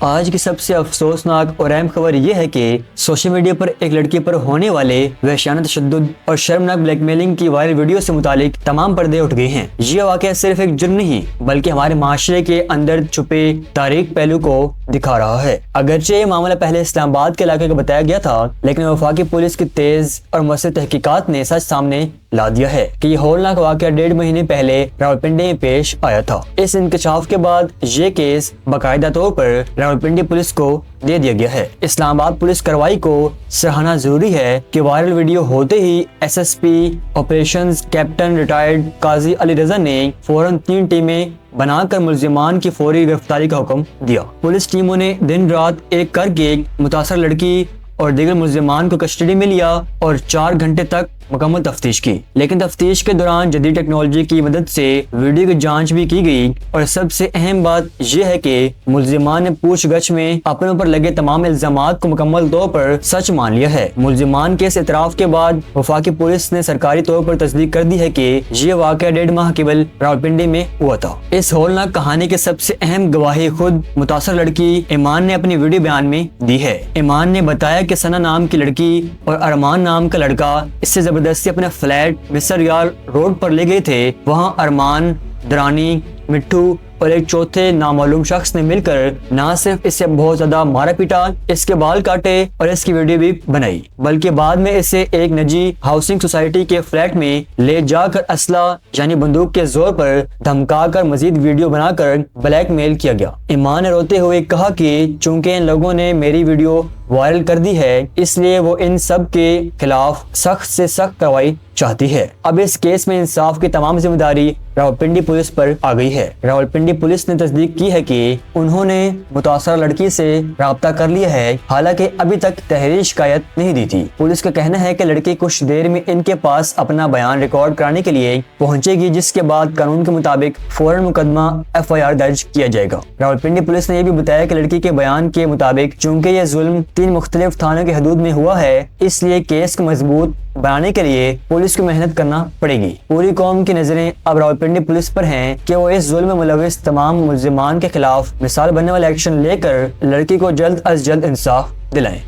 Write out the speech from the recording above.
آج کی سب سے افسوسناک اور اہم خبر یہ ہے کہ سوشل میڈیا پر ایک لڑکی پر ہونے والے وحشیانہ تشدد اور شرمناک بلیک میلنگ کی وائرل ویڈیو سے متعلق تمام پردے اٹھ گئے ہیں۔ یہ واقعہ صرف ایک جرم نہیں بلکہ ہمارے معاشرے کے اندر چھپے تاریک پہلو کو دکھا رہا ہے۔ اگرچہ یہ معاملہ پہلے اسلام آباد کے علاقے کا بتایا گیا تھا، لیکن وفاقی پولیس کی تیز اور مؤثر تحقیقات نے سچ سامنے لا دیا ہے کہ یہ ہولناک واقعہ 1.5 مہینے پہلے راولپنڈی میں پیش آیا تھا۔ اس انکشاف کے بعد یہ کیس باقاعدہ طور پر راولپنڈی پولیس کو دے دیا گیا ہے۔ اسلام آباد پولیس کارروائی کو سراہنا ضروری ہے کہ وائرل ویڈیو ہوتے ہی S S P operations captain retired Qazi Ali رضا نے فوراً 3 ٹیمیں بنا کر ملزمان کی فوری گرفتاری کا حکم دیا۔ پولیس ٹیموں نے دن رات ایک کر کے متاثرہ لڑکی اور دیگر ملزمان کو کسٹڈی میں لیا اور 4 گھنٹے تک مکمل تفتیش کی، لیکن تفتیش کے دوران جدید ٹیکنالوجی کی مدد سے ویڈیو کی جانچ بھی کی گئی اور سب سے اہم بات یہ ہے کہ ملزمان نے پوچھ گچھ میں اپنے اوپر لگے تمام الزامات کو مکمل طور پر سچ مان لیا ہے۔ ملزمان کے اس اعتراف کے بعد وفاقی پولیس نے سرکاری طور پر تصدیق کر دی ہے کہ یہ واقعہ 1.5 ماہ قبل راولپنڈی میں ہوا تھا۔ اس ہولناک کہانی کے سب سے اہم گواہی خود متاثر لڑکی ایمان نے اپنی ویڈیو بیان میں دی ہے۔ ایمان نے بتایا کہ ثنا نام کی لڑکی اور ارمان نام کا لڑکا اس سے زبردستی اپنے فلیٹ مصر یار روڈ پر لے گئے تھے۔ وہاں ارمان، درانی، مٹھو اور ایک چوتھے نامعلوم شخص نے مل کر نہ صرف اسے بہت زیادہ مارا پیٹا، اس کے بال کاٹے اور اس کی ویڈیو بھی بنائی، بلکہ بعد میں اسے ایک نجی ہاؤسنگ سوسائٹی کے فلیٹ میں لے جا کر اسلحہ یعنی بندوق کے زور پر دھمکا کر مزید ویڈیو بنا کر بلیک میل کیا گیا۔ ایمان نے روتے ہوئے کہا کہ چونکہ ان لوگوں نے میری ویڈیو وائرل کر دی ہے، اس لیے وہ ان سب کے خلاف سخت سے سخت کارروائی چاہتی ہے۔ اب اس کیس میں انصاف کی تمام ذمہ داری راولپنڈی پولیس پر آ گئی ہے۔ راولپنڈی پولیس نے تصدیق کی ہے کہ انہوں نے متاثرہ لڑکی سے رابطہ کر لیا ہے، حالانکہ ابھی تک تحریری شکایت نہیں دی تھی۔ پولیس کا کہنا ہے کہ لڑکی کچھ دیر میں ان کے پاس اپنا بیان ریکارڈ کرانے کے لیے پہنچے گی، جس کے بعد قانون کے مطابق فوراً مقدمہ FIR درج کیا جائے گا۔ راولپنڈی پولیس نے یہ بھی بتایا کہ لڑکی کے بیان کے مطابق چونکہ یہ ظلم 3 مختلف تھانوں کی حدود میں ہوا ہے، اس لیے کیس کو مضبوط بنانے کے لیے پولیس کو محنت کرنا پڑے گی۔ پوری قوم کی نظریں اب راولپنڈی پولیس پر ہیں کہ وہ اس ظلم میں ملوث تمام ملزمان کے خلاف مثال بننے والا ایکشن لے کر لڑکی کو جلد از جلد انصاف دلائیں۔